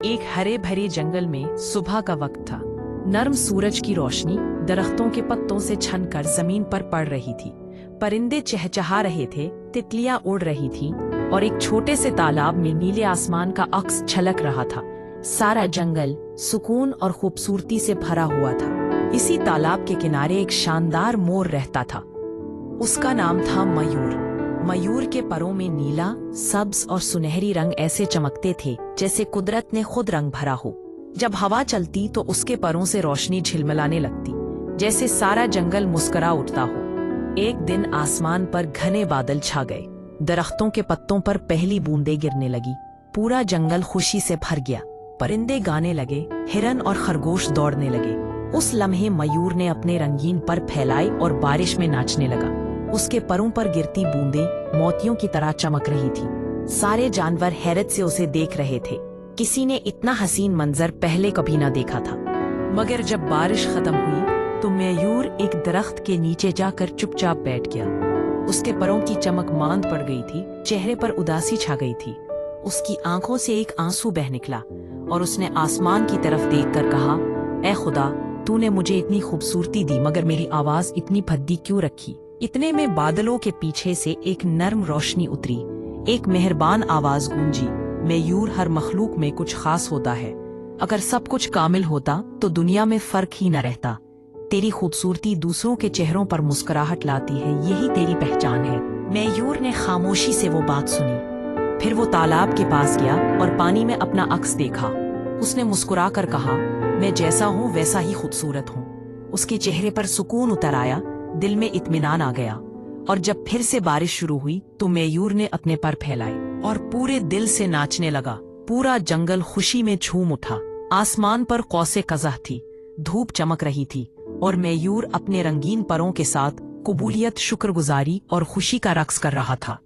एक हरे भरे जंगल में सुबह का वक्त था। नर्म सूरज की रोशनी दरख्तों के पत्तों से छनकर जमीन पर पड़ रही थी। परिंदे चहचहा रहे थे, तितलियां उड़ रही थीं और एक छोटे से तालाब में नीले आसमान का अक्स छलक रहा था। सारा जंगल सुकून और खूबसूरती से भरा हुआ था। इसी तालाब के किनारे एक शानदार मोर रहता था। उसका नाम था मयूर। मयूर के परों में नीला, सब्ज और सुनहरी रंग ऐसे चमकते थे जैसे कुदरत ने खुद रंग भरा हो। जब हवा चलती तो उसके परों से रोशनी झिलमिलाने लगती, जैसे सारा जंगल मुस्कुरा उठता हो। एक दिन आसमान पर घने बादल छा गए। दरख्तों के पत्तों पर पहली बूंदें गिरने लगी। पूरा जंगल खुशी से भर गया। परिंदे गाने लगे, हिरन और खरगोश दौड़ने लगे। उस लम्हे मयूर ने अपने रंगीन पर फैलाए और बारिश में नाचने लगा। उसके परों पर गिरती बूंदें मोतियों की तरह चमक रही थी। सारे जानवर हैरत से उसे देख रहे थे। किसी ने इतना हसीन मंजर पहले कभी ना देखा था। मगर जब बारिश खत्म हुई तो मयूर एक दरख्त के नीचे जाकर चुपचाप बैठ गया। उसके परों की चमक मांद पड़ गई थी, चेहरे पर उदासी छा गई थी। उसकी आंखों से एक आंसू बह निकला और उसने आसमान की तरफ देखकर कहा, ऐ खुदा, तूने मुझे इतनी खूबसूरती दी मगर मेरी आवाज इतनी भद्दी क्यों रखी। इतने में बादलों के पीछे से एक नर्म रोशनी उतरी। एक मेहरबान आवाज गूंजी, मयूर, हर मखलूक में कुछ खास होता है। अगर सब कुछ कामिल होता तो दुनिया में फर्क ही न रहता। तेरी खूबसूरती दूसरों के चेहरों पर मुस्कुराहट लाती है, यही तेरी पहचान है। मयूर ने खामोशी से वो बात सुनी। फिर वो तालाब के पास गया और पानी में अपना अक्स देखा। उसने मुस्कुरा कर कहा, मैं जैसा हूँ वैसा ही खूबसूरत हूँ। उसके चेहरे पर सुकून उतर आया, दिल में इत्मीनान आ गया। और जब फिर से बारिश शुरू हुई तो मयूर ने अपने पर फैलाए और पूरे दिल से नाचने लगा। पूरा जंगल खुशी में झूम उठा। आसमान पर कौसे कज़ह थी, धूप चमक रही थी और मयूर अपने रंगीन परों के साथ कबूलियत, शुक्रगुजारी और खुशी का रक्स कर रहा था।